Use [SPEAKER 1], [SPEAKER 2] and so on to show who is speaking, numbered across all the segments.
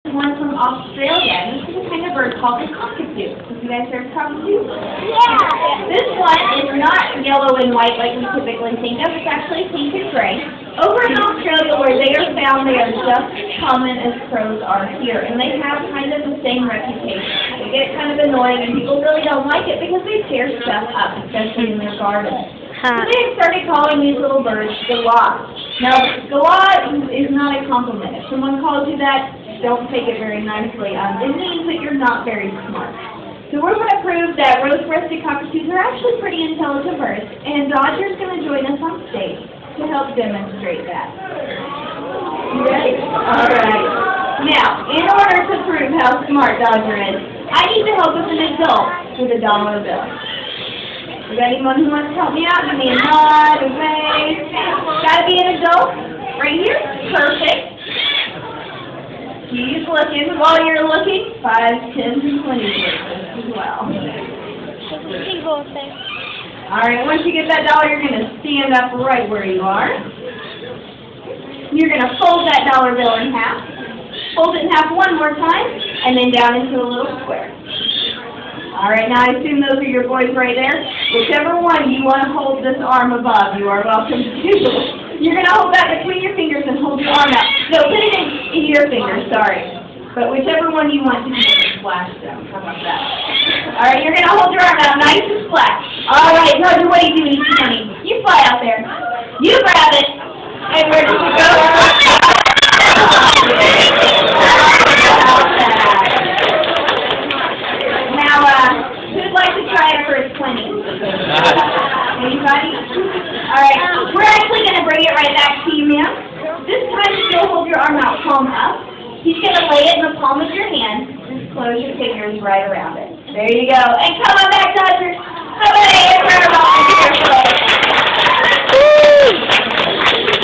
[SPEAKER 1] One from Australia. This is a kind of bird called a cockatoo. Have you guys heard of cockatoos?
[SPEAKER 2] Yeah.
[SPEAKER 1] This one is not yellow and white like we typically think of. It's actually pink and gray. Over in Australia, where they are found, they are just as common as crows are here, and they have kind of the same reputation. They get kind of annoying, and people really don't like it because they tear stuff up, especially in their gardens. So they started calling these little birds galah. Now, galah is not a compliment. If someone calls you that, don't take it very nicely. It means that you're not very smart. So we're going to prove that rose-breasted cockatoos are actually pretty intelligent birds, and Dodger's going to join us on stage to help demonstrate that. You ready? All right. Now, in order to prove how smart Dodger is, I need the help of an adult with a dollar bill. Is there anyone who wants to help me out? Give me a nod, a wave. Gotta be an adult. Right here. Perfect. Keep looking. While you're looking, 5, 10, and 20 as well. Alright, once you get that dollar, you're going to stand up right where you are. You're going to fold that dollar bill in half. Fold it in half one more time, and then down into a little square. Alright, now I assume those are your boys right there. Whichever one you want to hold this arm above, you are welcome to do. You're going to hold that between your fingers and hold your arm out. No, put it in your fingers, sorry. But whichever one you want to do, splash them. How about that? Alright, you're going to hold your arm out nice and flat. Alright, Roger, what do you do when you see money? You fly out there. You grab it. And where does it go? Who'd like to try it for its 20? Anybody? Alright, we're actually going to bring it right back to you, ma'am. This time you'll hold your arm out, palm up. He's going to lay it in the palm of your hand. Just close your fingers right around it. There you go. And come on back, Dodger. Somebody give her a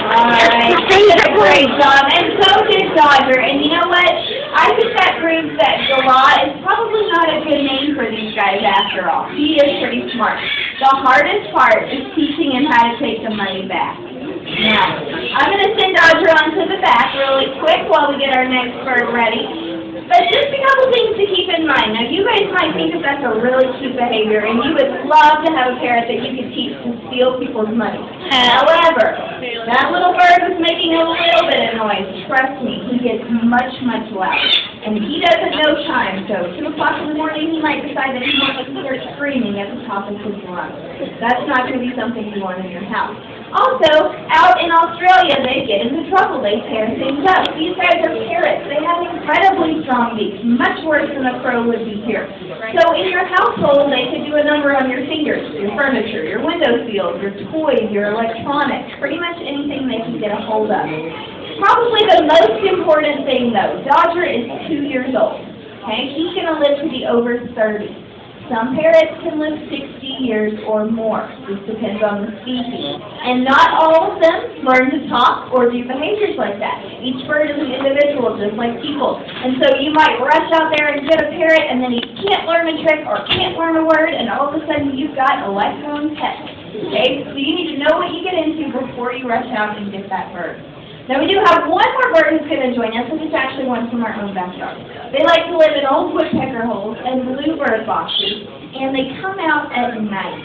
[SPEAKER 1] Alright, you did a great job. And so did Dodger. And you know what? I think that proves that galah is probably not a good name for these guys after all. He is pretty smart. The hardest part is teaching him how to take the money back. Now, I'm going to send Dodger onto the back really quick while we get our next bird ready. But just a couple things to keep in mind. Now, you guys might think that that's a really cute behavior, and you would love to have a parrot that you could teach to steal people's money. However, that little bird was making a little bit of noise. Trust me, he gets much, much louder. And he doesn't know time, so 2 o'clock in the morning, he might decide that he wants to start screaming at the top of his lungs. That's not going to be something you want in your house. Also, out in Australia, they get into trouble. They tear things up. These guys are parrots. They have incredibly strong beaks, much worse than a crow would be here. So in your household, they could do a number on your fingers, your furniture, your window sills, your toys, your electronics, pretty much anything they can get a hold of. Probably the most important thing, though, Dodger is 2 years old. Okay, he's going to live to be over 30. Some parrots can live 60 years or more. This depends on the species. And not all of them learn to talk or do behaviors like that. Each bird is an individual, just like people. And so you might rush out there and get a parrot, and then he can't learn a trick or can't learn a word, and all of a sudden you've got a lifelong pet. Okay? So you need to know what you get into before you rush out and get that bird. Now we do have one more bird who's going to join us, and it's actually one from our own backyard. They like to live in old woodpecker holes and bluebird boxes, and they come out at night.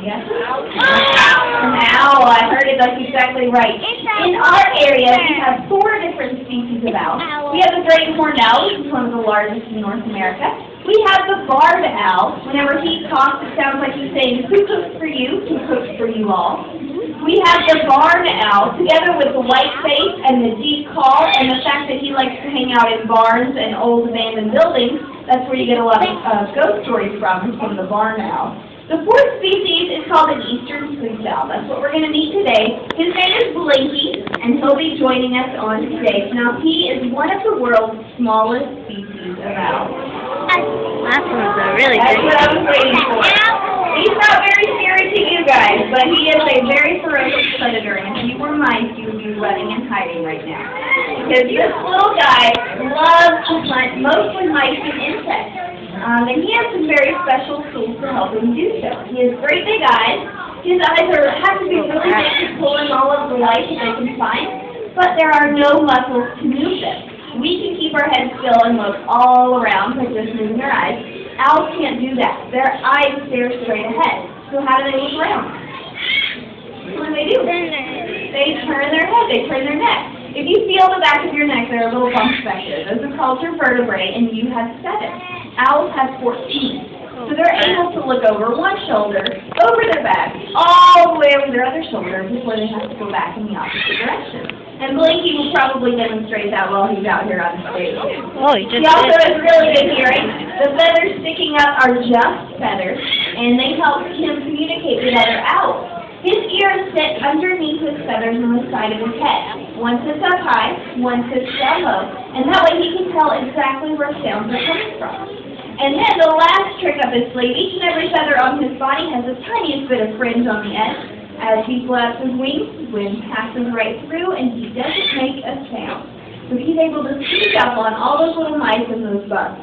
[SPEAKER 1] Yes? Owl, I heard it, that's exactly right. In our area, we have 4 different species of owls. We have the great horned owl, which is one of the largest in North America. We have the barred owl. Whenever he talks, it sounds like he's saying, who cooks for you? Who cooks for you all? We have the barn owl, together with the white face and the deep call, and the fact that he likes to hang out in barns and old abandoned buildings. That's where you get a lot of ghost stories from the barn owl. The 4th species is called an eastern screech owl. That's what we're going to meet today. His name is Blinky, and he'll be joining us on stage. Now, he is one of the world's smallest species of owls.
[SPEAKER 2] That was a really good
[SPEAKER 1] one. That's what I was waiting for. He's not very scary to you guys, but he is a very ferocious predator, and if you were mice, you would be running and hiding right now. Because this little guy loves to hunt mostly mice and insects. And he has some very special tools to help him do so. He has great big eyes. His eyes have to be really big to pull in all of the light that they can find, but there are no muscles to move them. We can keep our heads still and look all around, like just moving their eyes. Owls can't do that. Their eyes stare straight ahead. So how do they look around? What do? They turn their head, they turn their neck. If you feel the back of your neck, there are little bumps back there. Those are called your vertebrae, and you have 7. Owls have 14. So they're able to look over one shoulder, over their back, all the way over their other shoulder before they have to go back in the opposite direction. And Blinky will probably demonstrate that while he's out here on stage.
[SPEAKER 2] Oh, he just
[SPEAKER 1] He also
[SPEAKER 2] did.
[SPEAKER 1] has really good hearing. The feathers sticking up are just feathers, and they help him communicate with other owls. His ears sit underneath his feathers on the side of his head. One sits up high, one sits down low, and that way he can tell exactly where sounds are coming from. And then the last trick up his sleeve, each and every feather on his body has the tiniest bit of fringe on the edge. As he flaps his wings, wind passes right through, and he doesn't make a sound. So he's able to sneak up on all those little mice and those bugs.